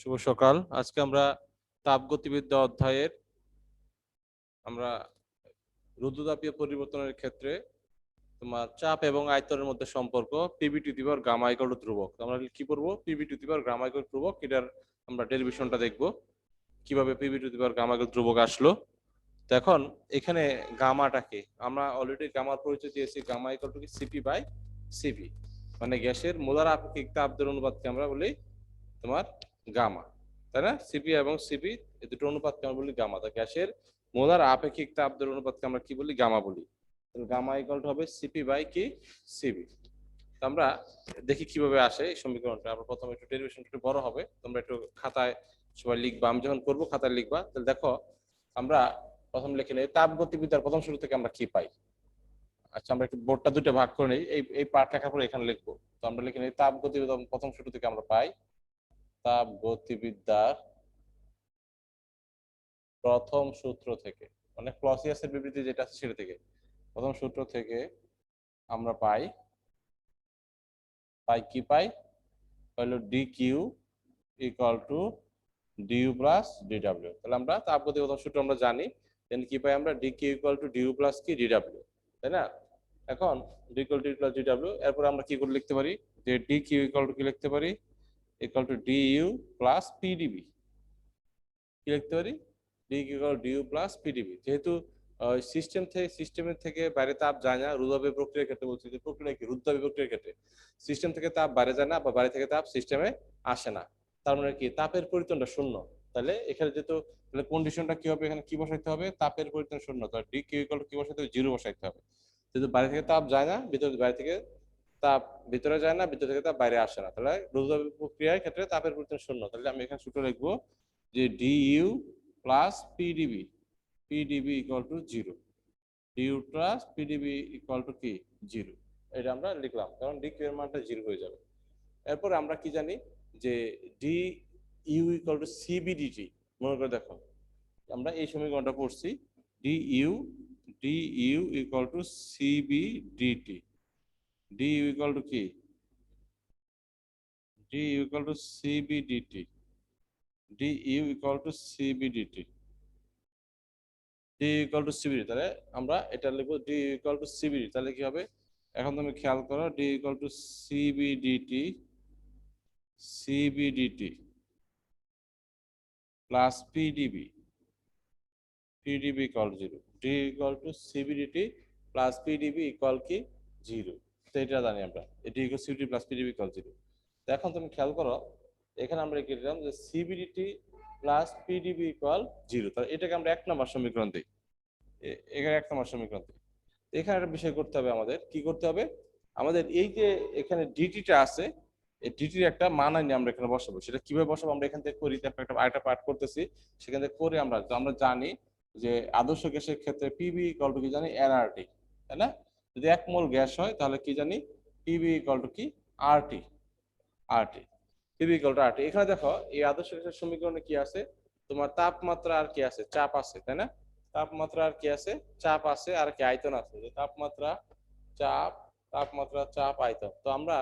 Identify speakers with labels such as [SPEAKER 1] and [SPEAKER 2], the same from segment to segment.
[SPEAKER 1] শুভ সকাল। আজকে আমরা তাপগতিবিদ্যা অধ্যায়ের আমরা রুদ্রতাপীয় পরিবর্তনের ক্ষেত্রে তোমার চাপ এবং আয়তনের মধ্যে সম্পর্ক PV to the power gamma equal to ধ্রুবক। আমরা কি করব, PV to the power gamma equal ধ্রুবক, এটার আমরা ডেরিভেশনটা দেখব কিভাবে PV to the power gamma equal ধ্রুবক আসলো। তো এখন এখানে গামাটাকে আমরা অলরেডি গামার পরিচয় দিয়েছি, gamma equal to CP by CV, মানে গ্যাসের মোলার আপেক্ষিক তাপ দর অনুপাতকে আমরা বলি তোমার গামা, তাই না? সিপি এবং সিপি এই দুটো অনুপাতকে আমরা বলি গামা। তা গ্যাসের মোলার আপেক্ষিক তাপ দর অনুপাতকে আমরা কি বলি, গামা বলি। গামা ইকুয়াল টু হবে সিপি বাই কি সিবি। আমরা দেখি কিভাবে আসে এই সমীকরণটা। আমরা প্রথমে একটু ডেরিভেশনটা একটু বড় হবে, তোমরা একটু খাতায় সবাই লিখবা, আমি যখন করবো খাতায় লিখবা। তাহলে দেখো আমরা প্রথম লিখে নেই তাপগতিবিদ্যার প্রথম শুরু থেকে আমরা কি পাই। আচ্ছা, আমরা একটু বোর্ডটা দুটো ভাগ করে নিই, এই পার্ট লেখার পরে এখানে লিখবো। তো আমরা লিখে নেই তাপগতিবিদ্যা প্রথম শুরু থেকে আমরা পাই তাপগতিবিদ্যার প্রথম সূত্র থেকে, মানে ক্লসিয়াসের বিবৃতি যেটা আছে সেটা থেকে, প্রথম সূত্র থেকে আমরা পাই কি পাই হলো D Q equal to DU plus DW. তাহলে আমরা তাপগতির প্রথম সূত্র আমরা জানি, দেন কি পাই আমরা D Q equal to DU plus কি ডিডাব্লিউ, তাই না? এখন D equal to D plus DW, এরপর আমরা কি করে লিখতে পারি যে ডি কিউ ইকুয়াল টু কি লিখতে পারি, equal to DU plus PDB. কি লিখতে পারি, D equal DU plus PDB. যেহেতু সিস্টেমের থেকে বাইরে তাপ যায় না, রুদ্রাবীয় প্রক্রিয়ার ক্ষেত্রে বলছি যে প্রক্রিয়া কি, রুদ্রাবীয় প্রক্রিয়ার ক্ষেত্রে সিস্টেম থেকে তাপ বাইরে যায় না বা বাইরে থেকে তাপ সিস্টেমে আসে না, তার মানে কি তাপের পরিতনটা শূন্য। তাহলে এখানে যেহেতু তাহলে কন্ডিশনটা কি হবে, এখানে কি বসাইতে হবে, তাপের পরিতন শূন্য, তাহলে ডি কিউ ইকুয়াল টু কি বসাইতে হবে, জিরো বসাইতে হবে। যেহেতু বাইরে থেকে তাপ যায় না, বাইরে থেকে তাপ ভিতরে যায় না, ভিতর থেকে তাপ বাইরে আসে না, তাহলে রোধক প্রক্রিয়ার ক্ষেত্রে তাপের পরিমাণ শূন্য। তাহলে আমি এখানে সূত্র লিখবো যে DU plus PDB, PDB equal two zero, DU plus PDV equal to কি জিরো। এটা আমরা লিখলাম কারণ ডি কিউ এর মানটা জিরো হয়ে যাবে। এরপর আমরা কি জানি যে D U equal to CVDT. মনে করে দেখো আমরা এই সমীকরণটা পড়ছি, DU equal to CVDT, D equal to কি d equal to cbdt, d equal to cbdt, d equal to cbdt। তাহলে আমরা এটা লিখবো d equal to cbdt। তাহলে কি হবে, এখন তুমি খেয়াল করো, d equal to cbdt plus pdb, pdb equal to 0, d equal to cbdt plus pdb equal কি 0। তো এটা জানি আমরা, d equal to cbdt plus pdb equal 0। তো এখন তুমি খেয়াল করো, এখানে আমরা লিখে দিলাম যে সিবিডিটি প্লাস পিডিবি ইকুয়াল 0। তাহলে এটাকে আমরা 1 নম্বর সমীকরণ দিই, এখানে 1 নম্বর সমীকরণ দিই। এখানে একটা বিষয় করতে হবে, আমাদের কি করতে হবে, আমাদের এই যে এখানে ডিটিটা আছে, এই ডিটির একটা মান আনি আমরা এখানে বসাবো। সেটা কিভাবে বসাবো আমরা এখান থেকে করি, একটা আরেকটা পার্ট করতেছি, সেখান থেকে করে আমরা জানি যে আদর্শ গ্যাসের ক্ষেত্রে পিবি ইকুয়াল টু কি জানি এনআরটি, তাই না? যদি 1 মোল গ্যাস হয় তাহলে কি জানি পিবি ইকুয়াল টু কি RT, PB equal to RT. এখানে দেখো এই আদর্শ গ্যাসের সমীকরণে কি আছে, তোমার তাপমাত্রা আর কি আছে, চাপ আছে, তাই না? তাপমাত্রা আর কি আছে, চাপ আছে, আর কি আয়তন আছে। তাপমাত্রা চাপ, চাপ আয়তন। তো আমরা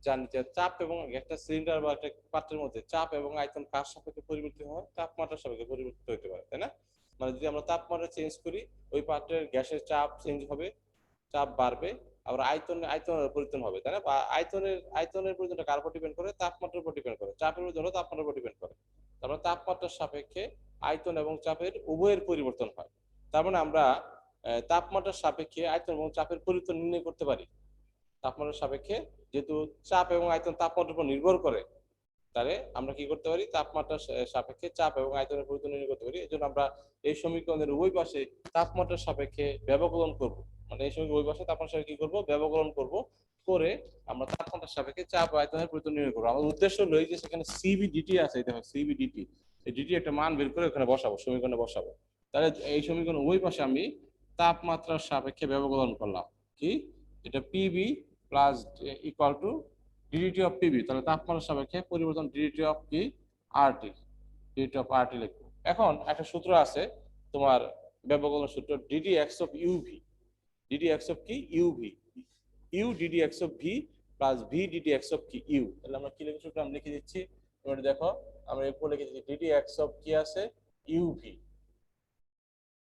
[SPEAKER 1] জানি যে চাপ এবং একটা সিলিন্ডার বা একটা পাত্রের মধ্যে চাপ এবং আয়তন কার সাপেক্ষে পরিবর্তিত হয়, তাপমাত্রার সাপেক্ষে পরিবর্তিত হতে পারে, তাই না? মানে যদি আমরা তাপমাত্রা চেঞ্জ করি, ওই পাত্রের গ্যাসের চাপ চেঞ্জ হবে, চাপ বাড়বে, আবার আয়তনের পরিবর্তন হবে, তাই না? বা আয়তনের পরিবর্তনটা কার উপর ডিপেন্ড করে, তাপমাত্রার উপর ডিপেন্ড করে। চাপের পরিবর্তন তাপমাত্রার উপর ডিপেন্ড করে। তারপরে তাপমাত্রার সাপেক্ষে আয়তন এবং চাপের উভয়ের পরিবর্তন হয়। তার মানে আমরা তাপমাত্রার সাপেক্ষে আয়তন এবং চাপের পরিবর্তন নির্ণয় করতে পারি। তাপমাত্রার সাপেক্ষে যেহেতু চাপ এবং আয়তন তাপমাত্রার উপর নির্ভর করে, তাহলে আমরা কি করতে পারি, তাপমাত্রার সাপেক্ষে চাপ এবং আয়তনের পরিবর্তন নির্ণয় করতে পারি। এই জন্য আমরা এই সমীকরণের উভয় পাশে তাপমাত্রার সাপেক্ষে ব্যবকলন করব, মানে এই সমীকরণ উভয় পাশে তাপমাত্রার সাপেক্ষে কি করব, ব্যবকলন করব, করে আমরা তাপমাত্রার সাপেক্ষে চাপ আয়তনের পরিবর্তন নির্ণয় করব। আমাদের উদ্দেশ্য হলো এই যে সেখানে সিবিডিটি আছে, দেখো সিবিডিটি, এই ডিটি একটা মান বের করে ওখানে বসাবো, সমীকরণে বসাবো। তাহলে এই সমীকরণ উভয় পাশে আমি তাপমাত্রার সাপেক্ষে ব্যবকলন করলাম, কি এটা PB plus equal to DDT of PB. তাহলে তাপমাত্রার সাপেক্ষে পরিবর্তন ডিডিটি অফ কি আরটি, ডিডিটি অফ আরটি লিখবো। এখন একটা সূত্র আছে তোমার ব্যবকলন সূত্র, DD X of UV, DD X of কি UV, U DD X of V plus V DD X of কি ইউ। তাহলে আমরা কি লিখে সূত্র আমি লিখে দিচ্ছি, তোমরা দেখো আমরা এরপর লিখে দিচ্ছি ডিডি এক্স অফ কি আছে UV,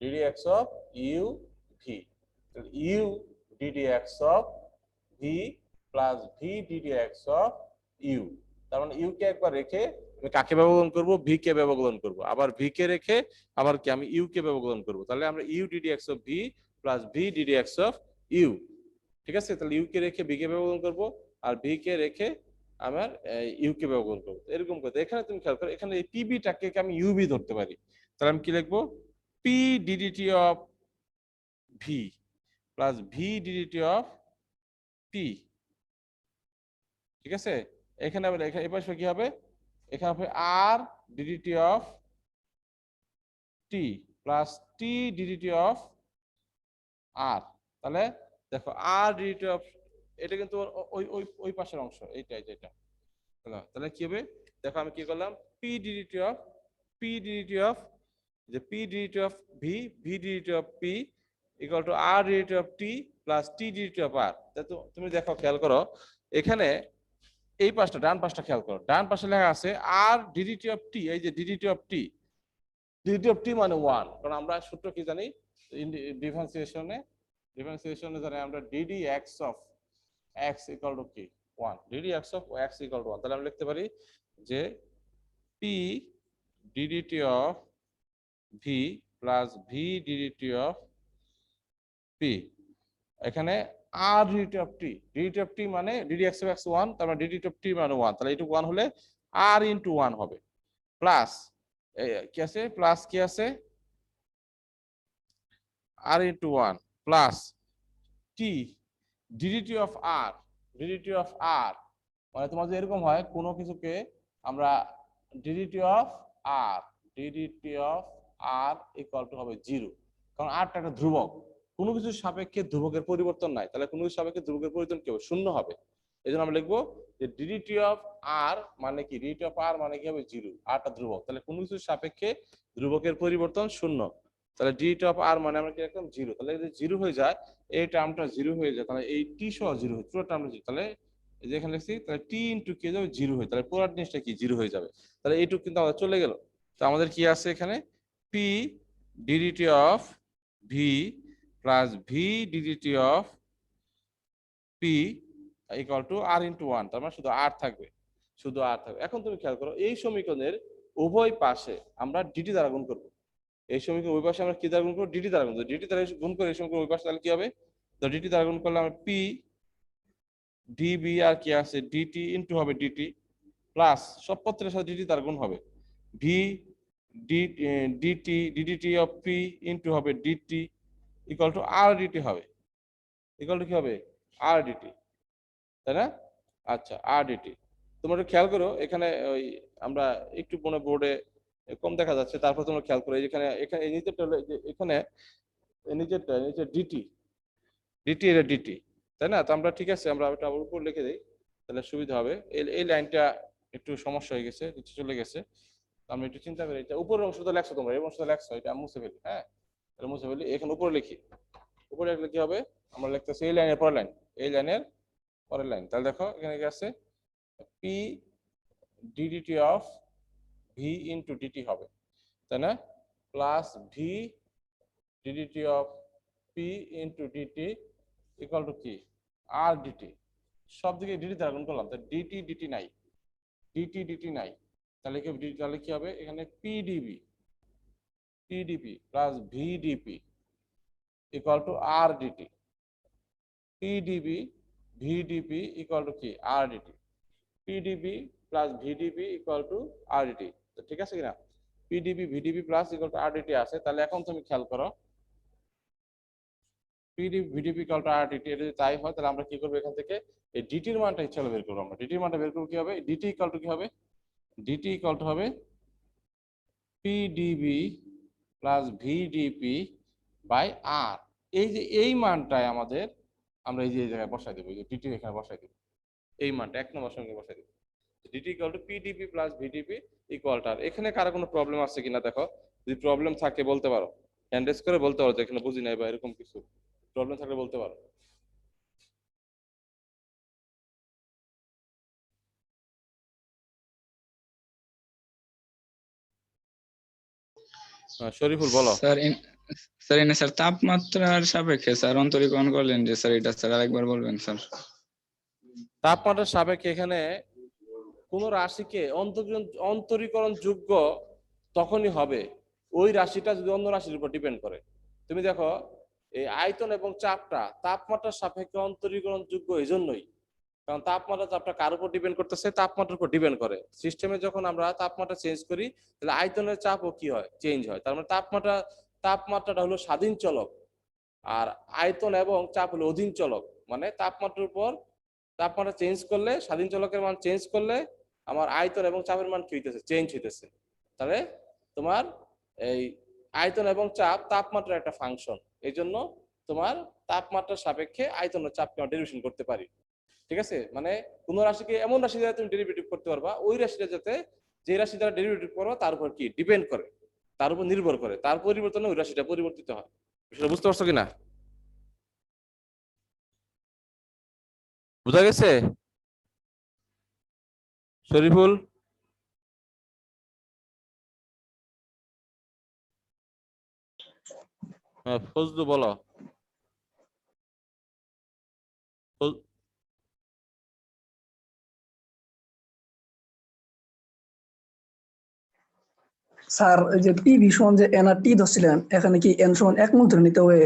[SPEAKER 1] DD X of UV, U DD X of V plus V DD X of U. তার মানে ইউ কে একবার রেখে আমি কাকে ব্যবকলন করব, ভি কে ব্যবকলন করব, আবার ভি কে রেখে আবার কি আমি ইউ কে ব্যবকলন করব। তাহলে আমরা U DD X of V plus V DD X of U, ঠিক আছে। তাহলে ইউ কে রেখে বি কে ব্যবকলন করব, আর ভি কে রেখে আমার ইউ কে ব্যবকলন করব। এরকম করতে এখানে তুমি খেয়াল করো, এখানে এই পিবিটাকে আমি ইউবি ধরতে পারি। তাহলে আমি কি লিখবো, P DDT of V plus V DDT of P, ঠিক আছে। এখানে আবার এখানে এপাশে কি হবে, এখানে হবে R DDT of T plus T DDT of R. তাহলে দেখো আর ডিডিটি অফ, এটা কিন্তু ওই ওই ওই পাশের অংশ, এইটাই যেটা। তাহলে কি হবে, দেখো আমি কি করলাম, P DDT of P DDT of যে P DDT of V V DDT of P equal to R DDT of T plus T DDT of R. তুমি দেখো খেয়াল করো, এখানে এই পাশটা ডান পাশটা খেয়াল করো, ডান পাশে লেখা আছে আর ডিডিটি অফ টি, এই যে DDT of T, DDT of T মানে 1, কারণ আমরা সূত্র কি জানি ডিফারেন্সিয়েশনে, ডিফারেন্সিয়েশনে জানি আমরা DD X of X equal to কি 1, DD X of X equal to 1। তাহলে আমরা লিখতে পারি যে P DDT of V plus V DDT of P, এখানে R DDT of T, DDT of T মানে ডিডি এক্স অফ এক্স 1, তার মানে ডিডিটি অফ টি মানে 1, তাহলে এইটুকু 1 হলে আর ইনটু 1 হবে, প্লাস কি আছে, প্লাস কি আছে R into 1 plus T DDT of R, DDT of R মানে তোমার যে এরকম হয় কোনো কিছুকে আমরা DDT of R, DDT of R equal to হবে 0, কারণ আরটা একটা ধ্রুবক, কোনো কিছুর সাপেক্ষে ধ্রুবকের পরিবর্তন নাই, তাহলে কোনো কিছুর সাপেক্ষে ধ্রুবকের পরিবর্তন কি হবে, 0 হবে। এই জন্য আমরা লিখবো যে ডিডিটি অফ আর মানে কি, ডিডিটি অফ আর মানে কি হবে 0, আরটা ধ্রুবক, তাহলে কোনো কিছুর সাপেক্ষে ধ্রুবকের পরিবর্তন 0, তাহলে ডিডিটি অফ আর মানে আমরা কি রাখলাম 0, তাহলে যদি 0 হয়ে যায় এই টার্মটা 0 হয়ে যায়, তাহলে এই টি সহ 0 হয়, পুরো টার্মটা 0, তাহলে এই যে এখানে লিখছি, তাহলে টি ইনটু কে যাবে 0 হয়ে, তাহলে পুরো জিনিসটা কি 0 হয়ে যাবে। তাহলে এইটুকু কিন্তু আমাদের চলে গেল। তো আমাদের কি আছে এখানে, P DDT of V plus V DDT of P equal to R into 1, তার মানে শুধু আর থাকবে, শুধু আর থাকবে। এখন তুমি খেয়াল করো, এই সমীকরণের উভয় পাশে আমরা ডিটি দ্বারা গুণ করবো, এই সমীকরণ ওই পাশে আমরা কি দ্বারা গুণ করবো, ডিটি দ্বারা গুণ করবো, ডিটি দ্বারা গুণ করে এই সমীকরণ ওই পাশে, তাহলে কি হবে, তো ডিটি দ্বারা গুণ করলে আমরা পি ডিবি আর কি আছে ডিটি ইনটু হবে ডিটি প্লাস সব পত্রের সাথে ডিটি দ্বারা গুণ হবে, V DT DDT of P into হবে DT equal to R DT হবে, ইকুয়াল টু কি হবে আর ডিটি, তাই না। আচ্ছা আর ডিটি, তোমরা একটু খেয়াল করো এখানে ওই আমরা একটু মনে বোর্ডে কম দেখা যাচ্ছে, তারপর তোমরা খেয়াল করো এখানে এখানে এই নিচেরটা হলো এখানে নিচেরটা নিচে ডিটি, ডিটি এটা ডিটি, তাই না। তো আমরা ঠিক আছে আমরা এটা আবার উপর লিখে দিই, তাহলে সুবিধা হবে। এই লাইনটা একটু সমস্যা হয়ে গেছে, নিচে চলে গেছে, আমরা একটু চিন্তা করি, এটা উপরের অংশটা লেখছো তোমরা, এই অংশটা লেখছো, এটা মুছে ফেলি, হ্যাঁ এটা মুছে ফেলি, এখানে উপরে লিখি, উপরে লিখলে কি হবে, আমরা লিখতেছি এই লাইনের পরের লাইন, এই লাইনের পরের লাইন, তাহলে দেখো এখানে কি আছে, P DDT of V into DT হবে, তাই না, plus V DDT of P into DT equal to কি আর ডিটি, সব দিকে ডিটি দ্বারা গুণ করলাম, তাহলে ডিটি ডিটি নাই, ডিটি ডিটি নাই, তাহলে কি, তাহলে কি হবে এখানে PDB PDP plus VDP equal to R DT, PDB VDP equal to কি R DT, PDB plus VDP equal to R DT, তো ঠিক আছে কিনা, PDB VDP plus equal to R DT আছে। তাহলে এখন তুমি খেয়াল করো PDB VDP equal to R DT, এটা যদি তাই হয় তাহলে আমরা কি করবো, এখান থেকে এই ডিটির মানটা ইচ্ছা বের করবো, আমরা ডিটির মানটা বের করবো কি হবে, ডিটি ইকুয়াল টু কি হবে, ডিটি ইকুয়াল টু হবে পিডিবি প্লাস ভিডিপি বাই আর, এই যে এই মানটাই আমাদের আমরা এই যে জায়গায় বসাই দেবো, এই যে ডিটি এখানে বসাই দেবো, এই মানটা 1 নম্বর সঙ্গে বসাই দেবো, DT equal to PDP plus VDP equal to R. এখানে কারো কোনো প্রবলেম আছে কিনা দেখো, যদি প্রবলেম থাকে বলতে পারো, হ্যান্ড রেজ করে বলতে পারো যে এখানে বুঝি নাই বা এরকম কিছু প্রবলেম থাকলে বলতে পারো। শরীফুল বলো।
[SPEAKER 2] স্যার স্যার এনে স্যার তাপমাত্রার সাপেক্ষে স্যার অন্তরীকরণ করলেন যে স্যার, এটা স্যার আরেকবার বলবেন স্যার।
[SPEAKER 1] তাপমাত্রার সাপেক্ষে এখানে কোন রাশিকে অন্তরীকরণ যোগ্য তখনই হবে ওই রাশিটা যদি অন্য রাশির উপর ডিপেন্ড করে। তুমি দেখো এই আয়তন এবং চাপটা তাপমাত্রার সাপেক্ষে অন্তরীকরণ যোগ্য এই জন্যই, কারণ তাপমাত্রা চাপটা কার উপর ডিপেন্ড করতেছে, তাপমাত্রার উপর ডিপেন্ড করে। সিস্টেমে যখন আমরা তাপমাত্রা চেঞ্জ করি তাহলে আয়তনের চাপও কি হয়, চেঞ্জ হয়। তার মানে তাপমাত্রাটা হলো স্বাধীন চলক, আর আয়তন এবং চাপ হলো অধীন চলক। মানে তাপমাত্রার উপর তাপমাত্রা চেঞ্জ করলে, স্বাধীন চলকের মান চেঞ্জ করলে আমার আয়তন এবং চাপের মান কি হইতেছে, চেঞ্জ হইতেছে। তাহলে তোমার এই আয়তন এবং চাপ তাপমাত্রার একটা ফাংশন, এই জন্য তোমার তাপমাত্রার সাপেক্ষে আয়তন ও চাপকে আমরা ডেরিভেশন করতে পারি। ঠিক আছে, মানে কোন রাশিকে এমন রাশি দ্বারা তুমি ডেরিভেটিভ করতে পারবা, ওই রাশিটা যাতে যে রাশি দ্বারা ডেরিভেটিভ করো তার উপর কি ডিপেন্ড করে, তার উপর নির্ভর করে, তার পরিবর্তনে ওই রাশিটা পরিবর্তিত হয়। সেটা বুঝতে পারছো কিনা? বুঝা গেছে শরীফুল? হ্যাঁ, ফজলু বলো।
[SPEAKER 3] স্যার এই যে পি ভি সমান যে এন আর টি ধরছিলেন, এখানে কি এন সমান 1 মোল ধরে নিতে হবে?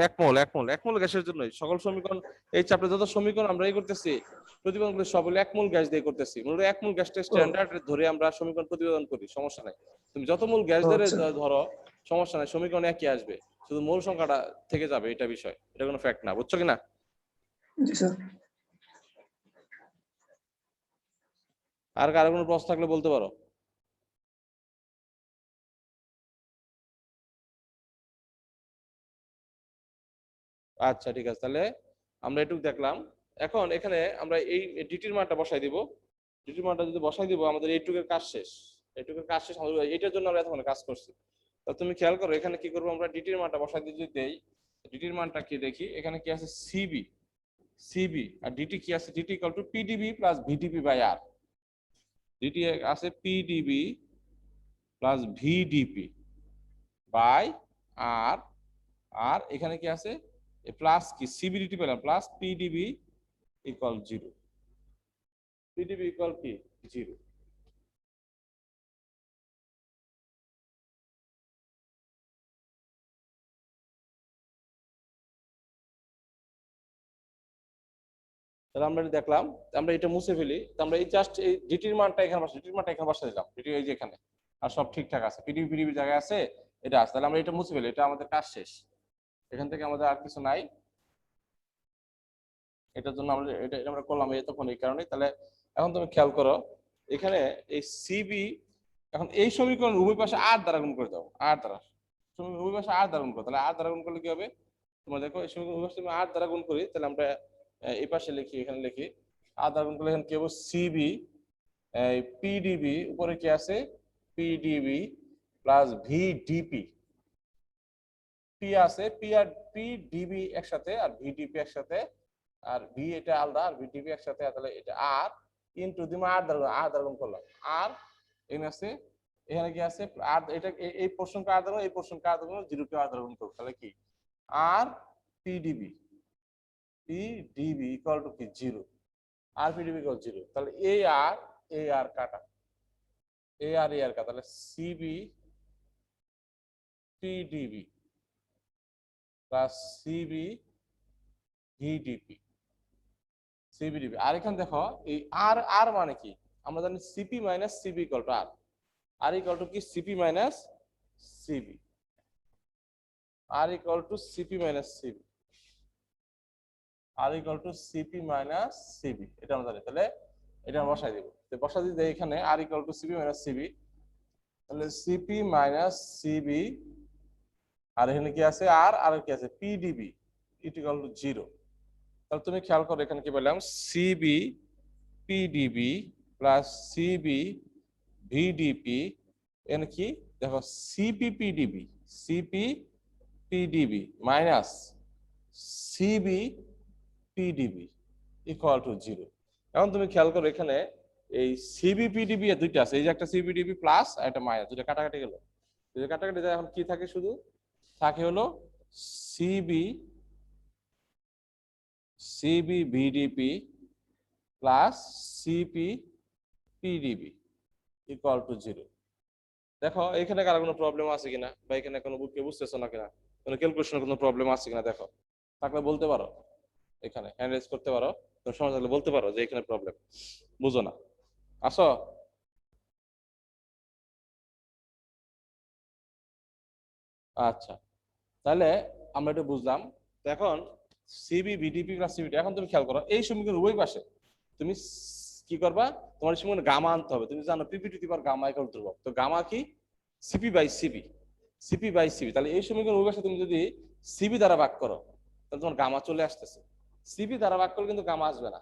[SPEAKER 1] এক মোল গ্যাসের জন্য সকল সমীকরণ, এই চ্যাপ্টারে যত সমীকরণ আমরা এই করতেছি প্রতিপাদন সব হলো 1 মোল গ্যাস দিয়ে করতেছি। মূলত 1 মোল গ্যাসটা স্ট্যান্ডার্ড ধরে আমরা সমীকরণ প্রতিপাদন করি, সমস্যা নাই। তুমি যত মোল গ্যাস ধরে ধরো সমস্যা নাই, সমীকরণ একই আসবে, শুধু মোল সংখ্যাটা থেকে যাবে, এটা বিষয়, এটা কোনো ফ্যাক্ট না। বুঝছো কিনা?
[SPEAKER 3] জি স্যার।
[SPEAKER 1] আর কারো কোনো প্রশ্ন থাকলে বলতে পারো। আচ্ছা ঠিক আছে, তাহলে আমরা এটুকু দেখলাম। এখন এখানে আমরা এই ডিটির মানটা বসাই দিব। ডিটির মানটা যদি বসাই দিব আমাদের এইটুকের কাজ শেষ। এইটুকের কাজ শেষ, আমাদের এটার জন্য আমরা এতক্ষণ কাজ করছি। তো তুমি খেয়াল করো এখানে কি করবো, আমরা ডিটির মানটা বসাই দিয়ে যদি দেই, ডিটির মানটা কি দেখি, এখানে কি আছে সিবি আর ডিটি কি আছে, DT equal to PDV plus VDP by R. DT আছে PDV plus VDP by R. আর এখানে কি আছে প্লাস কি সিবিডিটি পেলাম, plus PDV equal 0। PDV equal কি 0। তাহলে আমরা দেখলাম, আমরা এটা মুছে ফেলি। আমরা এই জাস্ট এই ডিটির মানটা এখানে বসে, ডিটির মানটা এখানে বসে দিলাম, ডিটি এই যে এখানে, আর সব ঠিকঠাক আছে, পিডিবি জায়গায় আছে, এটা আছে। তাহলে আমরা এটা মুছে ফেলি, এটা আমাদের কাজ শেষ। এখান থেকে আমাদের আর কিছু নাই, এটার জন্য আমরা এটা আমরা করলাম তখন এই কারণে। তাহলে এখন তুমি খেয়াল করো এখানে এই সিবি, এখন এই সমীকরণ উভয় পাশে আর দ্বারা গুণ করে দাও, আর দ্বারা উভয় পাশে আর দ্বারা গুণ করো। তাহলে আর দ্বারা গুণ করলে কি হবে, তোমরা দেখো এই সমীকরণ উভয় পাশে আর দ্বারা গুণ করি, তাহলে আমরা এই পাশে লিখি, এখানে লিখি আর দ্বারা গুণ করলে এখানে কি হবে, সিবি পিডিবি, উপরে কি আছে পিডিবি প্লাস ভিডিপি, পি আছে, পি আর পিডিবি একসাথে আর ভিডিপি একসাথে, আর ভি এটা আলাদা আর ভিডিপি একসাথে, তাহলে এটা আর ইনটু দিমা আর দ্বারা গুণ করলাম। আর এখানে আছে, এখানে কি আছে আর, এটা এই পোরশনকে আর দ্বারা, এই পোরশনকে আর দ্বারা, 0 কে আর দ্বারা গুণ করব, তাহলে কি আর পিডিবি ইকুয়াল টু কি 0, আর পিডিবি ইকুয়াল 0। তাহলে এ আর কাটা, এ আর কাটা, তাহলে CB PDB plus CB VDP CBDB. আর এখানে দেখো এই আর আর মানে কি, আমরা জানি CP minus CB equal to R, R equal to কি CP minus CB, R equal to CP minus CB, R equal to CP minus CB, এটা আমরা জানি। তাহলে এটা বসাই দেব, তো বসাই দিই এখানে R equal to CP minus CB, তাহলে সিপি মাইনাস সিবি, আর এখানে কি আছে আর কি আছে পিডিবি ইকুয়াল টু 0। তাহলে তুমি খেয়াল করো এখানে কি বললাম, CV PDB plus CB VDP, এখানে কি দেখো CP PDV minus CV PDV equal to 0। এখন তুমি খেয়াল করো এখানে এই সিবি পিডিবি দুইটা আছে, এই যে একটা সিবিডিবি প্লাস আর একটা মাইনাস, দুইটা কাটাকাটি গেল, যদি কাটাকাটি যায় এখন কি থাকে, শুধু থাকে হলো CV VDP plus CP PDV equal to 0। দেখো এখানে কারো কোনো প্রবলেম আছে কিনা, বা এখানে কোনো বুঝতেছো না কিনা, কোনো ক্যালকুলেশনের কোনো প্রবলেম আছে কিনা দেখো, থাকলে বলতে পারো, এখানে হ্যান্ড রেজ করতে পারো, কোনো সমস্যা থাকলে বলতে পারো যে এখানে প্রবলেম বুঝো না। আসো, আচ্ছা তাহলে আমরা এটা বুঝলাম। তো এখন সিবি ভিডিপি প্লাস সিবিটি, এখন তুমি খেয়াল করো এই সমীকরণ উভয় পাশে তুমি কি করবা, তোমার সমীকরণ গামা আনতে হবে। তুমি জানো পিপিটি দিবার গামা ইকুয়াল ধ্রুবক, তো গামা কি CP by CV, CP by CV. তাহলে এই সমীকরণ উভয় পাশে তুমি যদি সিবি দ্বারা ভাগ করো তাহলে তোমার গামা চলে আসতেছে। সিবি দ্বারা ভাগ করলে কিন্তু গামা আসবে না,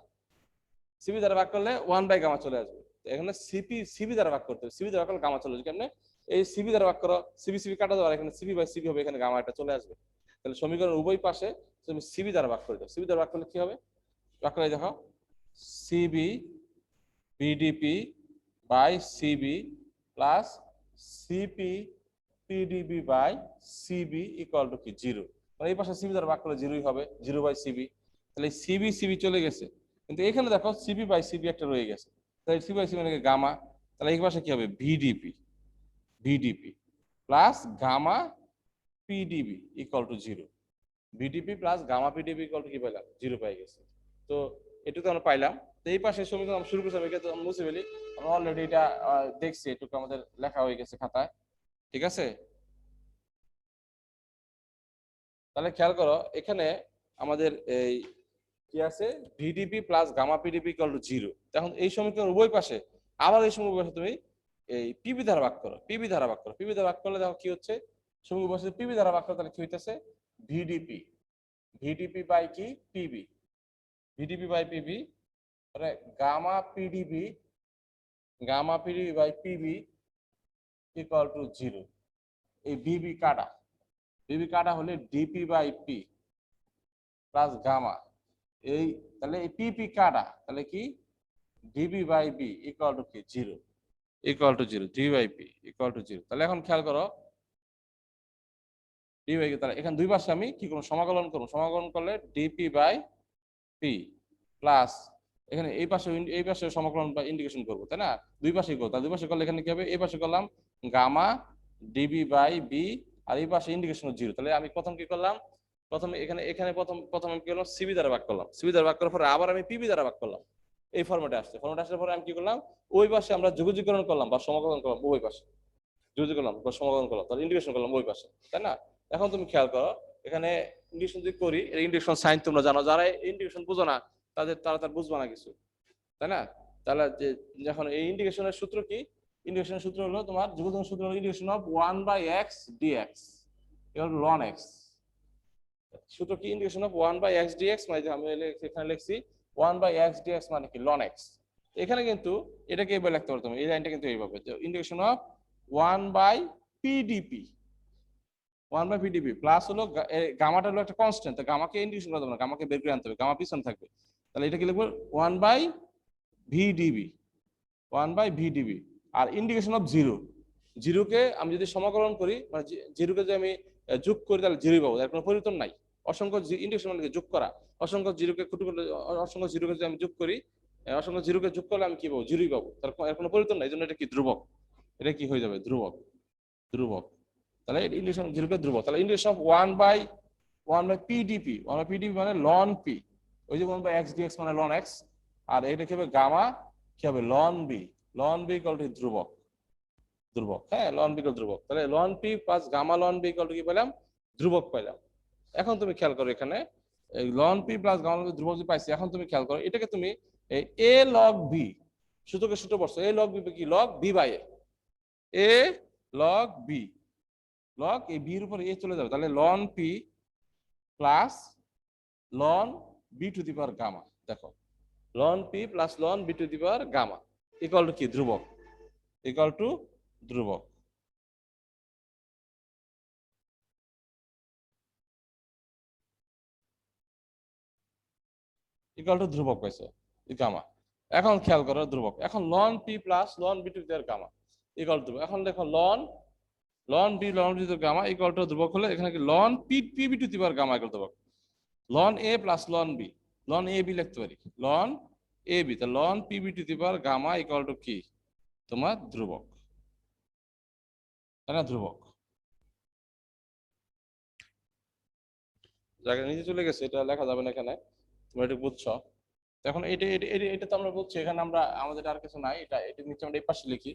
[SPEAKER 1] সিবি দ্বারা ভাগ করলে 1 বাই গামা চলে আসবে। এখানে সিবি দ্বারা ভাগ করতে হবে, সিবি দ্বারা করলে গামা চলে আসবে। কেমনে, এই সিবি দ্বারা ভাগ করো, সিবি সিবি কাটা দেওয়ার, এখানে সিবি বাই সিবি হবে, এখানে গামা একটা চলে আসবে। তাহলে সমীকরণ উভয় পাশে তুমি সিবি দ্বারা ভাগ করে দাও। সিবি দ্বারা ভাগ করলে কি হবে, ভাগ করে দেখো CV PDP by CV plus CP PDV by CV equal to কি 0। মানে এই পাশে সিবি দ্বারা ভাগ করলে 0ই হবে, 0 বাই সিবি। তাহলে সিবি সিবি চলে গেছে, কিন্তু এখানে দেখো সিবি বাই সিবি একটা রয়ে গেছে, তাহলে সিবি বাই সিবি মানে গামা। তাহলে এই পাশে কি হবে, VDP plus gamma PDV equal to 0। VDP plus gamma PDV equal to কি পাইলাম, 0 পাই গেছে। তো এটুকু আমরা পাইলাম। তো এই পাশে সমীকরণ আমরা শুরু করছিলাম, এটা তো আমরা মুছে ফেলি, আমরা অলরেডি এটা দেখছি, এটুকু আমাদের লেখা হয়ে গেছে খাতায়, ঠিক আছে। তাহলে খেয়াল করো এখানে আমাদের এই কি আছে, VDP plus gamma PDP equal to 0। এখন এই সমীকরণ উভয় পাশে আবার এই সমীকরণ পাশে তুমি এই পিবি দ্বারা ভাগ করো, পিবি দ্বারা ভাগ করো, পিবি দ্বারা ভাগ করলে দেখো কি হচ্ছে, সমীকরণ পাশে পিবি দ্বারা ভাগ করলে তাহলে কি হইতেছে, ভিডিপি ভিডিপি বাই কি পিবি, ভিডিপি বাই পিবি, মানে gamma PDV by PV equal to 0। এই বিবি কাটা হলে DP by P plus gamma, এই তাহলে এই পিপি কাটা, তাহলে কি DV by V equal to কি 0, equal to 0, D by P equal to 0। তাহলে এখন খেয়াল করো ডি বাই, তাহলে এখানে দুই পাশে আমি কি করবো, সমাকলন করবো, সমাকলন করলে ডিপি বাই পি প্লাস এখানে এই পাশে সমাকলন বা ইন্টিগ্রেশন করবো, তাই না, দুই পাশেই করবো। তাহলে দুই পাশে করলে এখানে কি হবে, এই পাশে করলাম গামা ডিবি বাই বি, আর এই পাশে ইন্টিগ্রেশন 0। তাহলে আমি প্রথম কি করলাম, প্রথমে এখানে প্রথম আমি কি করলাম, সিবি দ্বারা ভাগ করলাম, সিবি দ্বারা ভাগ করার পরে আবার আমি পিবি দ্বারা ভাগ করলাম, এই ফরম্যাটে আসছে। ফরম্যাটে আসার পরে আমি কি করলাম, ওই পাশে আমরা যোগজীকরণ করলাম বা সমাকলন করলাম, ওই পাশে যোগজীকরণ করলাম বা সমাকলন করলাম, তাহলে ইন্টিগ্রেশন করলাম ওই পাশে, তাই না। এখন তুমি খেয়াল করো এখানে ইন্টিগ্রেশন যদি করি, ইন্টিগ্রেশন সাইন তোমরা জানো, যারা ইন্টিগ্রেশন বুঝো না তারা বুঝবা না কিছু, তাই না। তাহলে যে যখন এই ইন্টিগ্রেশনের সূত্র কি, ইন্টিগ্রেশনের সূত্র হলো তোমার যোগজীকরণ সূত্র হলো integration of 1/x dx equal ln x। সূত্র কি, ইন্টিগ্রেশন অফ 1/x dx, মানে আমি এখানে লিখছি 1/x dx মানে কি লন x। এখানে কিন্তু এটাকে এইভাবে লিখতে পারো তুমি, এই লাইনটা কিন্তু এইভাবে, integration of 1/pdp, 1/pdp plus হলো গামাটা হলো একটা কনস্ট্যান্ট, তো গামাকে ইন্টিগ্রেশন করতে হবে না, গামাকে বের করে আনতে হবে, গামা পিছনে থাকবে। তাহলে এটা কি লিখবো 1/vdb, 1/vdb। R integration of 0 কে আমি যদি সমাকলন করি, মানে 0 কে যদি আমি যোগ করি তাহলে 0 পাবো, এর কোনো পরিবর্তন নাই। অসংখ্য ইন্টিগ্রেশন মানে যোগ করা, অসংখ্য 0 কে অসংখ্য 0 কে যদি আমি যোগ করি, অসংখ্য 0 কে যোগ করলে আমি কি পাবো, 0ই পাবো, তার এর কোনো পরিবর্তন নাই। এই জন্য এটা কি ধ্রুবক, এটা কি হয়ে যাবে ধ্রুবক, ধ্রুবক। তাহলে ইন্টিগ্রেশন 0 কে ধ্রুবক, তাহলে ইন্টিগ্রেশন অফ 1/pdp, 1/pdp মানে লন পি, ওই যে 1/x dx মানে লন x, আর এটা কি হবে গামা কি হবে ln B, ln V equal to ধ্রুবক, ধ্রুবক, হ্যাঁ লন বি ইকুয়াল ধ্রুবক। তাহলে ln P plus gamma ln V equal to কি পেলাম, ধ্রুবক পাইলাম। এখন তুমি খেয়াল করো এখানে এই ln P plus gamma ln V ধ্রুবক যে পাইছি, এখন তুমি খেয়াল করো এটাকে তুমি এই a log b সূত্রকে সূত্র বসছো, a log b কি log b by a log b, log এই b এর উপর a চলে যাবে, তাহলে ln p plus ln b to the power gamma. দেখো ln p plus ln b to the power gamma equal to কি ধ্রুবক, ইকুয়াল টু ধ্রুবক। ইকুয়াল টু ধ্রুবক পাইছো গামা। এখন খেয়াল করো ধ্রুবক, এখন ln p plus ln b to the power gamma equal to ধ্রুবক। এখন দেখো ln ln V gamma equal to ধ্রুবক হলে এখানে কি ln PV to the power gamma equal ধ্রুবক, ln A plus ln B, ln A B লিখতে পারি, লন এ বি, তা ln PV to the power gamma equal to কি তোমার ধ্রুবক, তাই না? ধ্রুবক জায়গা নিচে চলে গেছে, এটা লেখা যাবে না এখানে, তোমরা এটা বুঝছো। এখন এটা এটা এটা এটা তো আমরা বলছি, এখানে আমরা আমাদের আর কিছু নাই, এটা এটা নিচে আমরা এই পাশে লিখি।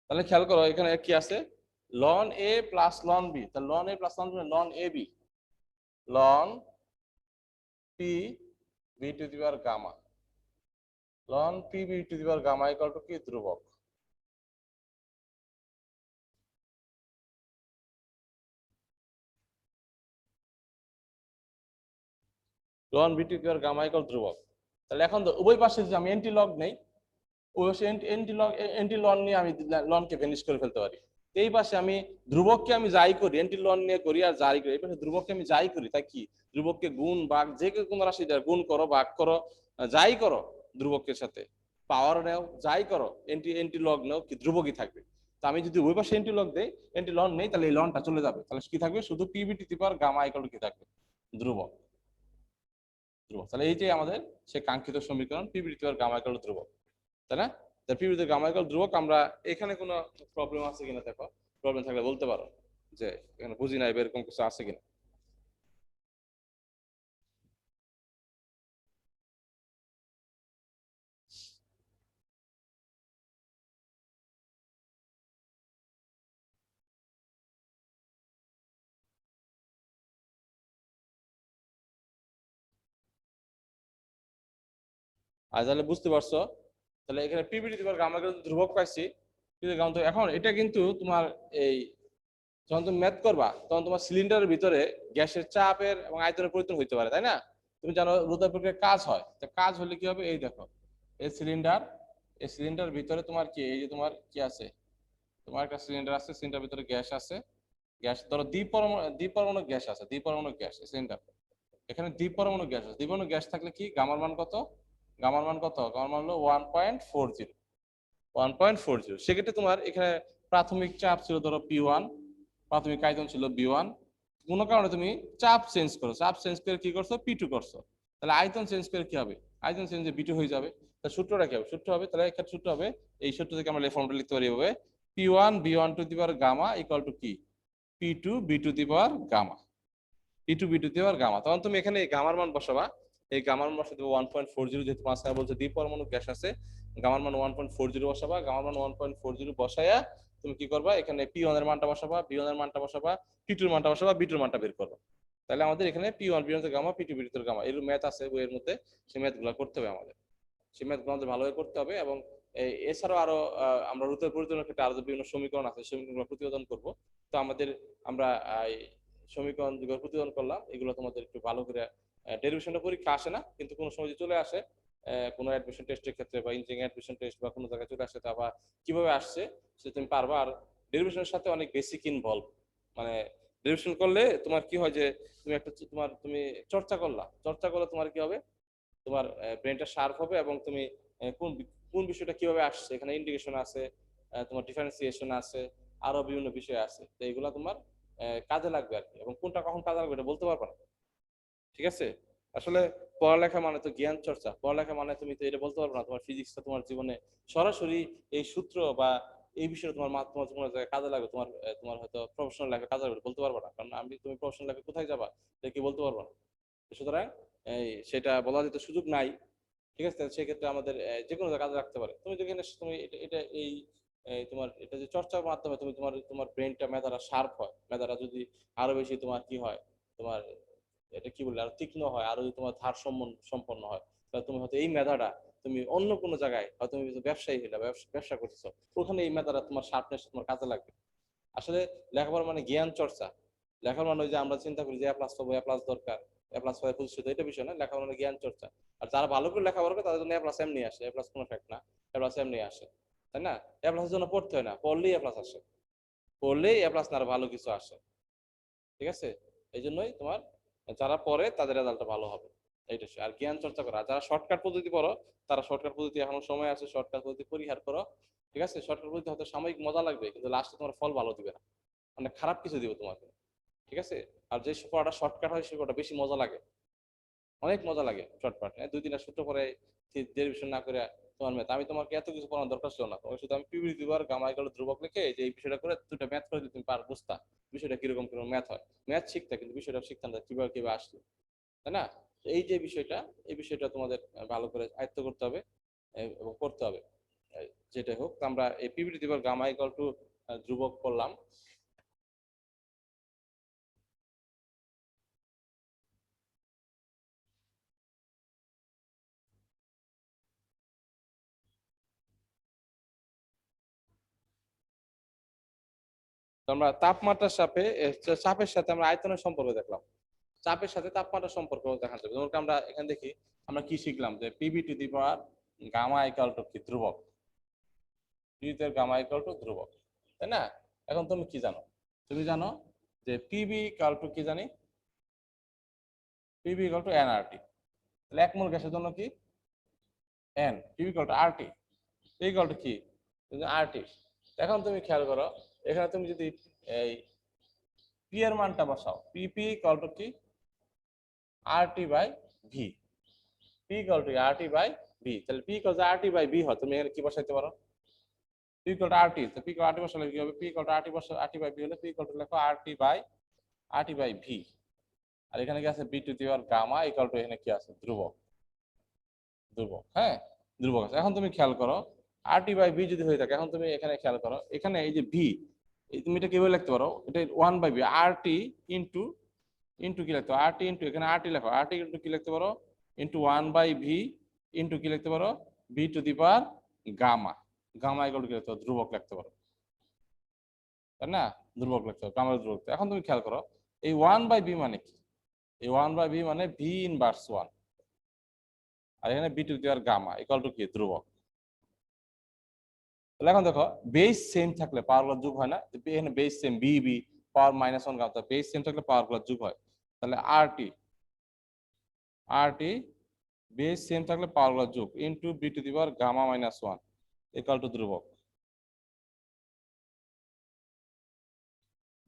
[SPEAKER 1] তাহলে খেয়াল করো এখানে কি আছে, ln A plus ln B, তাহলে ln A plus ln B ln A B, ln P V to the power gamma, ln P V to the power gamma equal to কি ধ্রুবক। Ln V to the power gamma equal ধ্রুবক। তাহলে এখন তো উভয় পাশে যদি আমি এন্টি লগ নেই, ওই পাশে এন্টি লন নিয়ে আমি লনকে ভ্যানিশ করে ফেলতে পারি। এই পাশে আমি ধ্রুবককে আমি যাই করি, এন্টি লন নিয়ে করি আর যাই করি, এই পাশে ধ্রুবককে আমি যাই করি, তাই কি ধ্রুবককে গুণ ভাগ যে কোনো রাশি গুণ করো ভাগ করো যাই করো ধ্রুবকের সাথে, পাওয়ার নেও যাই করো, এন্টি লগ নেও, কি ধ্রুবকই থাকবে। তো আমি যদি ওই পাশে এন্টি লগ দেই, এন্টি লন নেই, তাহলে এই লনটা চলে যাবে, তাহলে কি থাকবে শুধু PV to the power gamma equal to কি থাকবে ধ্রুবক। ধ্রুবক, তাহলে এই যে আমাদের সে কাঙ্ক্ষিত সমীকরণ PV to the power gamma equal to ধ্রুবক, তাই না? PV to the gamma equal ধ্রুবক। আমরা এখানে কোনো প্রবলেম আছে কিনা দেখো, প্রবলেম থাকলে বলতে পারো যে এখানে বুঝি নাই এরকম কিছু আছে কিনা। আর তাহলে বুঝতে পারছো, তাহলে এখানে PV to the power gamma equal to ধ্রুবক পাইছি, কিন্তু এখন এটা কিন্তু তোমার এই যখন তুমি ম্যাথ করবা তখন তোমার সিলিন্ডারের ভিতরে গ্যাসের চাপের এবং আয়তনের পরিবর্তন হইতে পারে, তাই না? তুমি জানো রোধক প্রক্রিয়ার কাজ হয়, তো কাজ হলে কি হবে, এই দেখো এই সিলিন্ডার ভিতরে তোমার কি এই যে তোমার কি আছে, তোমার একটা সিলিন্ডার আছে, সিলিন্ডার ভিতরে গ্যাস আছে, গ্যাস ধরো দ্বিপরমাণু গ্যাস আছে, দ্বিপরমাণু গ্যাস সিলিন্ডার, এখানে দ্বিপরমাণু গ্যাস আছে, দ্বিপরমাণু গ্যাস থাকলে কি গামার মান কত, গামার মান কত, গামার মান হলো 1.40, 1.40। সেক্ষেত্রে তোমার এখানে প্রাথমিক চাপ ছিল ধরো P1, প্রাথমিক আয়তন ছিল B1, কোনো কারণে তুমি চাপ চেঞ্জ করো, চাপ চেঞ্জ করে কি করছো P2 করছো, তাহলে আয়তন চেঞ্জ করে কি হবে, আয়তন চেঞ্জ B2 হয়ে যাবে। তাহলে সূত্রটা কি হবে, সূত্র হবে তাহলে এখানে সূত্র হবে, এই সূত্র থেকে আমরা এই ফর্মুলা লিখতে পারি এভাবে, P1 B1 to the power gamma equal to কি P2 B to the power gamma, P2 B to the power gamma. তখন তুমি এখানে এই গামার মান বসাবা, এই গামার মান বসাতে 1.40, যেহেতু মাঝখানে বলছে দ্বিপরমাণু গ্যাস আছে, গামার মান 1.40 বসাবা, গামার মান 1.40 বসায়া তুমি কি করবা, এখানে P1 এর মানটা বসাবা, B1 এর মানটা বসাবা, P2 এর মানটা বসাবা, B2 এর মানটা বের করবা। তাহলে আমাদের এখানে P1 B1 এর গামা, P2 B2 এর গামা, এর ম্যাথ আছে বইয়ের মধ্যে, সেই ম্যাথগুলো করতে হবে আমাদের, সেই ম্যাথগুলো আমাদের ভালোভাবে করতে হবে। এবং এছাড়াও আরো আমরা রুটের পরিবর্তনের ক্ষেত্রে আরো বিভিন্ন সমীকরণ আছে, সমীকরণগুলো প্রতিপাদন করব। তো আমাদের আমরা সমীকরণ যেগুলো প্রতিপাদন করলাম এগুলো তোমাদের একটু ভালো করে, ডেরিভেশনের পরীক্ষা আসে না, কিন্তু কোনো সময় যদি চলে আসে কোনো অ্যাডমিশন টেস্টের ক্ষেত্রে বা ইঞ্জিনিয়ারিং অ্যাডমিশন টেস্ট বা কোনো জায়গায় চলে আসে, তা বা কিভাবে আসছে সেটা তুমি পারবা। আর ডেরিভেশনের সাথে অনেক বেসিক ইনভলভ, মানে ডেরিভেশন করলে তোমার কি হয় যে তুমি একটা তুমি চর্চা করলে তোমার কি হবে, তোমার ব্রেনটা শার্প হবে, এবং তুমি কোন কোন বিষয়টা কিভাবে আসছে, এখানে ইন্ডিকেশন আছে, তোমার ডিফারেন্সিয়েশন আছে, আরো বিভিন্ন বিষয় আছে, তো এগুলো তোমার কাজে লাগবে আর কি, এবং কোনটা কখন কাজে লাগবে এটা বলতে পারবে না, ঠিক আছে? আসলে পড়ালেখা মানে তো জ্ঞান চর্চা, পড়ালেখা মানে তুমি তো এটা বলতে পারবে না তোমার ফিজিক্সটা তোমার জীবনে সরাসরি এই সূত্র বা এই বিষয়ে তোমার তোমার কোনো জায়গায় কাজে লাগবে, তোমার তোমার হয়তো প্রফেশনাল লাইফে কাজে লাগবে বলতে পারবে না, কারণ আমি তুমি প্রফেশনাল লাইফে কোথায় যাবা এটা কি বলতে পারবো না। সুতরাং এই সেটা বলা যেতে সুযোগ নাই, ঠিক আছে? সেক্ষেত্রে আমাদের যে কোনো কাজে রাখতে পারে। তুমি যেখানে তুমি এটা এটা তোমার এটা যে চর্চার মাধ্যমে তুমি তোমার তোমার ব্রেনটা মেধাটা শার্প হয়, মেধাটা যদি আরো বেশি তোমার কি হয়, তোমার এটা কি বললে আরো তীক্ষ্ণ হয়, আরো যদি তোমার ধার সম্পন্ন হয়, তাহলে তুমি হয়তো এই মেধাটা তুমি অন্য কোনো জায়গায় হয়তো তুমি ব্যবসায়ী হলে ব্যবসা করতেছো, ওখানে এই মেধাটা তোমার শার্পনেস তোমার কাজে লাগবে। আসলে লেখাপড়া মানে জ্ঞান চর্চা, লেখাপড়া মানে ওই যে আমরা চিন্তা করি যে এ প্লাস পাবো, এ প্লাস দরকার, এ প্লাস পাবে প্রতিষ্ঠিত, এটা বিষয় না, লেখাপড়া মানে জ্ঞান চর্চা। আর যারা ভালো করে লেখাপড়া করে তাদের জন্য এ প্লাস এমনি আসে, এ প্লাস কোনো ফ্যাক্ট না, এ প্লাস এমনি আসে, তাই না? এ প্লাসের জন্য পড়তে হয় না, পড়লেই এ প্লাস আসে, পড়লেই এ প্লাস না আরো ভালো কিছু আসে, ঠিক আছে? এই জন্যই তোমার যারা পড়ে তাদের রেজাল্টটা ভালো হবে, এইটা। আর জ্ঞান চর্চা করা, যারা শর্টকাট পদ্ধতি পড়ো তারা শর্টকাট পদ্ধতি, এখনো সময় আছে, শর্টকাট পদ্ধতি পরিহার করো, ঠিক আছে, শর্টকাট পদ্ধতি হয়তো সাময়িক মজা লাগবে, কিন্তু লাস্টে তোমার ফল ভালো দিবে না, মানে খারাপ কিছু দিবে তোমাকে। ঠিক আছে, আর যে পড়াটা শর্টকাট হয় সে পড়াটা বেশি মজা লাগে, অনেক মজা লাগে শর্টকাট। হ্যাঁ, 2-3টা সূত্র পরে ডেরিভেশন না করে তোমার ম্যাথ, আমি তোমাকে এত কিছু পড়ানোর দরকার ছিল না, তোমাকে শুধু আমি পিভি দিবার গামা ইকুয়াল ধ্রুবক লিখে যে এই বিষয়টা করে দুটো ম্যাথ করে দিলে তুমি পার বুঝতা বিষয়টা কিরকম কিরকম ম্যাথ হয়, ম্যাথ শিখতে, কিন্তু বিষয়টা শিখতাম না কিভাবে কিভাবে আসলো, তাই না? তো এই যে বিষয়টা, এই বিষয়টা তোমাদের ভালো করে আয়ত্ত করতে হবে এবং করতে হবে। যেটাই হোক, তো আমরা এই পিভিটি দিবার গামা ইকুয়াল টু ধ্রুবক করলাম। তো আমরা তাপমাত্রার চাপের সাথে আমরা আয়তনের সম্পর্ক দেখলাম, চাপের সাথে তাপমাত্রার সম্পর্ক দেখা যাবে। যেমন আমরা এখানে দেখি, আমরা কি শিখলাম যে PV to the power gamma equal to কি ধ্রুবক, পিভিতে গামা ইকুয়াল টু ধ্রুবক, তাই না? এখন তুমি কি জানো? তুমি জানো যে পিভি ইকুয়াল টু কি জানি, পিভি ইকুয়াল টু এনআরটি। তাহলে এক মোল গ্যাসের জন্য কি N, PV equal to RT, P equal to কি আরটি। এখন তুমি খেয়াল করো, এখানে তুমি যদি এই পি এর মানটা বসাও, পিপি ইকুয়াল টু কি RT by V, P equal to RT by V. তাহলে P equal to RT by V হয়, তুমি এখানে কি বসাইতে পারো, পি ইকুয়াল টু আরটি। তো পি ইকুয়াল আরটি বসালে কি হবে, পি ইকুয়াল টু আরটি বসা আরটি বাই ভি হলে পি ইকুয়াল টু লেখো আরটি বাই ভি। আর এখানে কি আছে, B to the power gamma equal to, এখানে কি আছে ধ্রুবক, ধ্রুবক, হ্যাঁ ধ্রুবক আছে। এখন তুমি খেয়াল করো আরটি বাই ভি যদি হয়ে থাকে, এখন তুমি এখানে খেয়াল করো, এখানে এই যে ভি, তুমি এটা কিভাবে লিখতে পারো, এটা 1/v আরটি ইন্টু ইন্টু কি লিখতে পারো, আরটি ইন্টু এখানে আরটি লেখো, আরটি ইন্টু কি লিখতে পারো, ইন্টু 1/v ইন্টু কি লিখতে পারো, V to the power gamma, gamma equal to কি লিখতে পারো, ধ্রুবক লিখতে পারো, তাই না? ধ্রুবক লিখতে পারো, গামার ধ্রুবক। এখন তুমি খেয়াল করো এই 1/v মানে কি, এই 1/v মানে ভি ইনভার্স 1, আর এখানে V to the power gamma equal to কি ধ্রুবক। তাহলে এখন দেখো বেস সেম থাকলে পাওয়ার গুলো যোগ হয় না, এখানে বেস সেম বি বি পাওয়ার -1 গামা, বেস সেম থাকলে পাওয়ার গুলো যোগ হয়। তাহলে আরটি বেস সেম থাকলে পাওয়ার গুলো যোগ into V to the power gamma -1 equal to ধ্রুবক,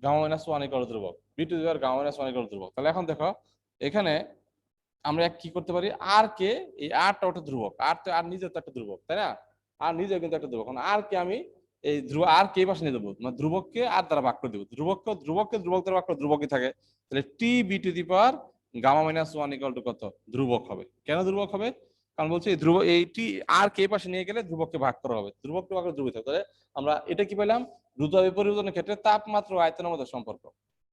[SPEAKER 1] গামা -1 ইকুয়াল টু ধ্রুবক, V to the power gamma -1 equal to ধ্রুবক। তাহলে এখন দেখো এখানে আমরা কি করতে পারি, আর কে এই আরটা ওটা ধ্রুবক, আর তো আর নিজে তো একটা ধ্রুবক, তাই না? আর নিজে কিন্তু একটা ধ্রুবক, আর কে আমি এই ধ্রুব আর কে পাশে নিয়ে দেবো, মানে ধ্রুবককে আর দ্বারা ভাগ করে দেবো, ধ্রুবককে ধ্রুবক দ্বারা ভাগ করে ধ্রুবকই থাকে। তাহলে T V to the power gamma -1 equal to কত, ধ্রুবক হবে। কেন ধ্রুবক হবে? কারণ বলছি এই ধ্রুবক এই টি আর কে পাশে নিয়ে গেলে ধ্রুবককে ভাগ করা হবে, ধ্রুবককে ভাগ করে ধ্রুবক থাকবে। তাহলে আমরা এটা কি পেলাম, দ্রুত পরিবর্তনের ক্ষেত্রে তাপমাত্রা ও আয়তনের মধ্যে সম্পর্ক,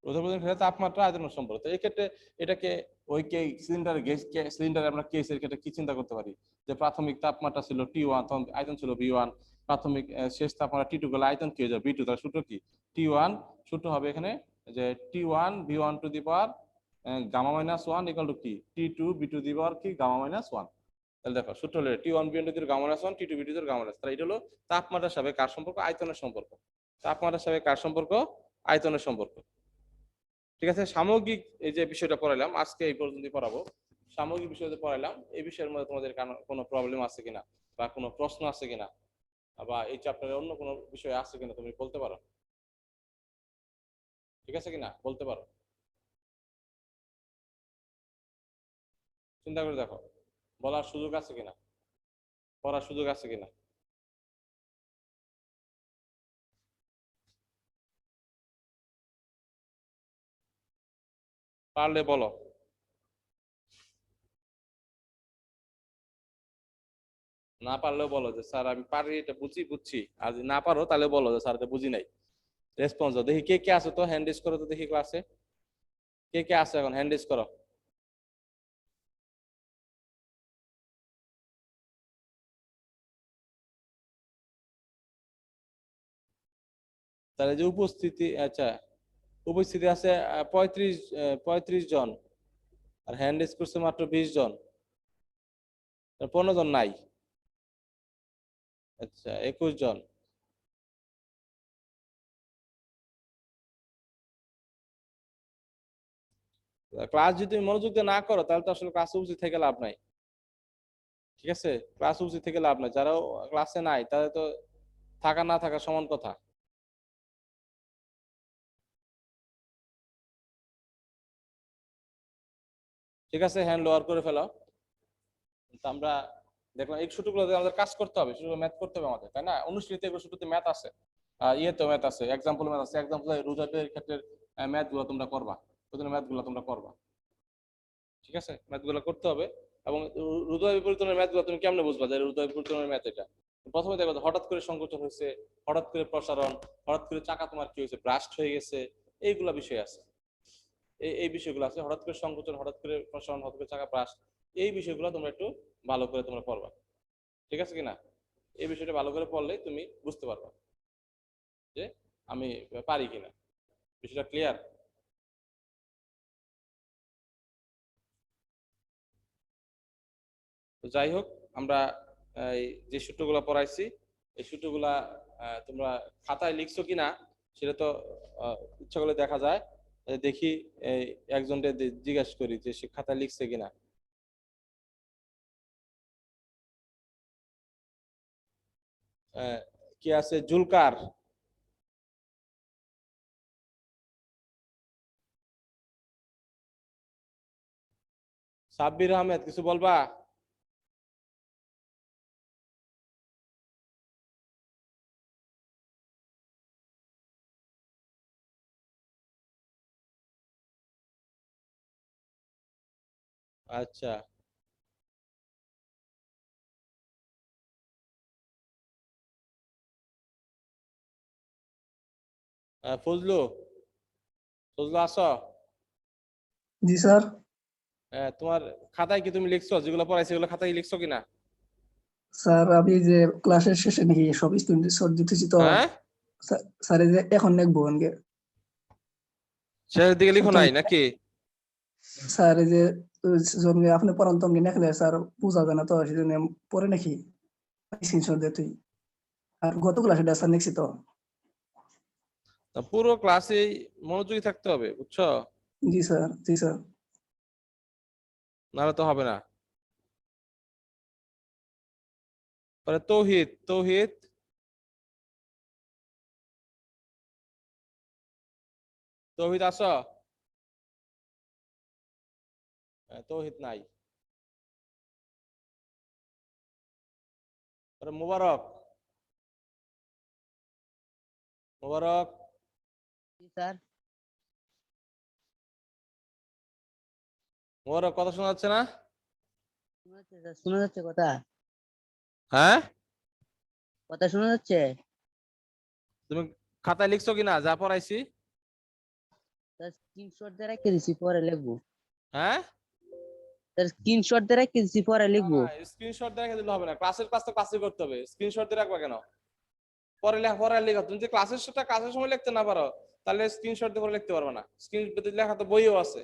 [SPEAKER 1] পরিবর্তনের ক্ষেত্রে তাপমাত্রা আয়তনের সম্পর্ক। তো এই ক্ষেত্রে এটাকে ওই কে সিলিন্ডার গ্যাস সিলিন্ডারে আমরা কেসের ক্ষেত্রে কি চিন্তা করতে পারি, যে প্রাথমিক তাপমাত্রা ছিল T1, তখন আয়তন ছিল V1, প্রাথমিক শেষ তাপমাত্রা T2 গেলে আয়তন কি হয়ে যাবে V2। তার সূত্র কি, T1 সূত্র হবে এখানে যে T1 V1 to the power gamma -1 equal to কি T2 B টু দি পাওয়ার কি গামা -1। তাহলে দেখো সূত্র হলো T1 V1 to the gamma -1, T2 B to the gamma -1। তাহলে এটা হলো তাপমাত্রার সাপেক্ষে কার সম্পর্ক, আয়তনের সম্পর্ক, তাপমাত্রার সাপেক্ষে কার সম্পর্ক, আয়তনের সম্পর্ক। ঠিক আছে, সামগ্রিক এই যে বিষয়টা পড়াইলাম আজকে এই পর্যন্তই পড়াবো, সামগ্রিক বিষয় পড়াইলাম, এই বিষয়ের মধ্যে তোমাদের কোনো প্রবলেম আছে কিনা বা কোনো প্রশ্ন আছে কিনা, বা এই চ্যাপ্টারে অন্য কোনো বিষয় আছে কিনা তুমি বলতে পারো, ঠিক আছে কিনা বলতে পারো, চিন্তা করে দেখো, বলার সুযোগ আছে কিনা, পড়ার সুযোগ আছে কিনা। পারলে বলো, না পারলেও বলো যে স্যার আমি পারি, এটা বুঝছি। আর যদি না পারো তাহলে বলো যে স্যার এটা বুঝি নাই। রেসপন্স দাও, দেখি কে কে আছে, তো হ্যান্ড রেজ করো তো দেখি ক্লাসে কে কে আছে, এখন হ্যান্ড রেজ করো। তাহলে যে উপস্থিতি, আচ্ছা উপস্থিতি আছে 35 জন, আর হ্যান্ড রেজ করছে মাত্র 20 জন, 15 জন নাই, আচ্ছা 21 জন। ক্লাস যদি তুমি মনোযোগ দিয়ে না করো তাহলে তো আসলে ক্লাসে উপস্থিত থেকে লাভ নাই, ঠিক আছে? ক্লাসে উপস্থিত থেকে লাভ নাই, যারা ক্লাসে নাই তাদের তো থাকা না থাকা সমান কথা। ঠিক আছে, হ্যান্ড লোয়ার করে ফেলো। আমরা দেখলাম এই ছোটগুলোতে আমাদের কাজ করতে হবে, শুধু ম্যাথ করতে হবে আমাদের, তাই না? অনুশীলনীতে এগুলো ছোটতে ম্যাথ আছে, ইয়েতেও ম্যাথ আছে, এক্সাম্পল ম্যাথ আছে। এক্সাম্পল রোজাটের ক্ষেত্রে ম্যাথ গুলো তোমরা করবা, প্রথমে ম্যাথ গুলো তোমরা করবা। ঠিক আছে, ম্যাথ গুলো করতে হবে। এবং রোজার বিপরীতনের ম্যাথ গুলো তুমি কেমনে বুঝবা যে রোজার বিপরীতনের ম্যাথ এটা? প্রথমে দেখো হঠাৎ করে সংকোচন হয়েছে, হঠাৎ করে প্রসারণ, হঠাৎ করে চাকা তোমার কি হয়েছে, ব্রাস্ট হয়ে গেছে, এইগুলা বিষয় আছে। এই বিষয়গুলো আছে, হঠাৎ করে সংকোচন, হঠাৎ করে প্রসারণ, হঠাৎ করে চাকা ব্রাস্ট, এই বিষয়গুলো তোমরা একটু ভালো করে তোমরা পড়বা। ঠিক আছে কিনা? এই বিষয়টা ভালো করে পড়লে তুমি বুঝতে পারবা যে আমি পারি কিনা। বিষয়টা ক্লিয়ার? তো যাই হোক, আমরা যে সূত্রগুলো পড়াইছি এই সূত্রগুলা তোমরা খাতায় লিখছো কিনা সেটা তো ইচ্ছা করলে দেখা যায়। দেখি একজনকে জিজ্ঞাসা করি যে সে খাতায় লিখছে কিনা। কি আছে? জুলকার, সাব্বির আহমেদ, কিছু বলবা? আচ্ছা, ফজলু, ফজলু আসো?
[SPEAKER 3] জি স্যার।
[SPEAKER 1] তোমার খাতায় কি তুমি লিখছো যেগুলো পড়াইছো এগুলো খাতায় লিখছো কিনা?
[SPEAKER 3] স্যার আমি যে ক্লাসের শেষে নাকি সব স্টুডেন্ট সর দিতেছি তো
[SPEAKER 1] হ্যাঁ,
[SPEAKER 3] স্যার এই যে এখন লিখবো আনকে।
[SPEAKER 1] শেষের দিকে লিখো নাই নাকি?
[SPEAKER 3] স্যার এই যে জন্মে আপনি পড়ান তো নেখলে স্যার বোঝা যায় না তো সেজন্য পরে নাকি স্ক্রিনশট দে তুই। আর গত ক্লাসে স্যার লিখছি তো।
[SPEAKER 1] পুরো ক্লাসে মনোযোগী থাকতে হবে, বুঝছো?
[SPEAKER 3] জি স্যার, জি স্যার।
[SPEAKER 1] নাহলে তো হবে না। পরে তৌহিদ, তৌহিদ, তৌহিদ আসো? তৌহিদ নাই। পরে মুবারক, মুবারক,
[SPEAKER 4] স্যার
[SPEAKER 1] মুবারক, কথা শোনা যাচ্ছে না?
[SPEAKER 4] শোনা যাচ্ছে কথা?
[SPEAKER 1] হ্যাঁ,
[SPEAKER 4] কথা শোনা যাচ্ছে?
[SPEAKER 1] তুমি খাতায় লিখছো কিনা যা পড়াইছি?
[SPEAKER 4] স্যার স্ক্রিনশট দিয়ে রেখে দিছি, পরে লিখবো।
[SPEAKER 1] হ্যাঁ,
[SPEAKER 4] স্যার স্ক্রিনশট দিয়ে রেখে দিছি, পরে লিখবো।
[SPEAKER 1] স্ক্রিনশট দেখে দিলে হবে না, ক্লাসের কাজ তো ক্লাসে করতে হবে। স্ক্রিনশট দিয়ে রাখবা কেন? পরে লেখা, পরে লেখা। তুমি যে ক্লাসের সাথে ক্লাসের সময় লিখতে না পারো তাহলে স্ক্রিনশট দিয়ে পরে লিখতে পারবে না। স্ক্রিনশট লেখা তো বইও আছে,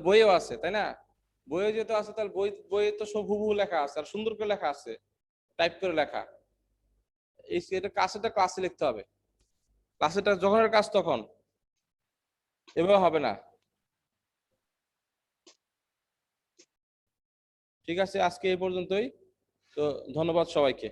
[SPEAKER 1] বইও আছে, তাই না? বইয়ে যেহেতু আছে তাহলে বইয়ে তো সব হুবহু লেখা আছে আর সুন্দর করে লেখা আছে, টাইপ করে লেখা। এটা কাজটা ক্লাসে লিখতে হবে, ক্লাসেটা যখনের কাজ তখন, এভাবে হবে না। ঠিক আছে, আজকে এই পর্যন্তই। তো ধন্যবাদ সবাইকে।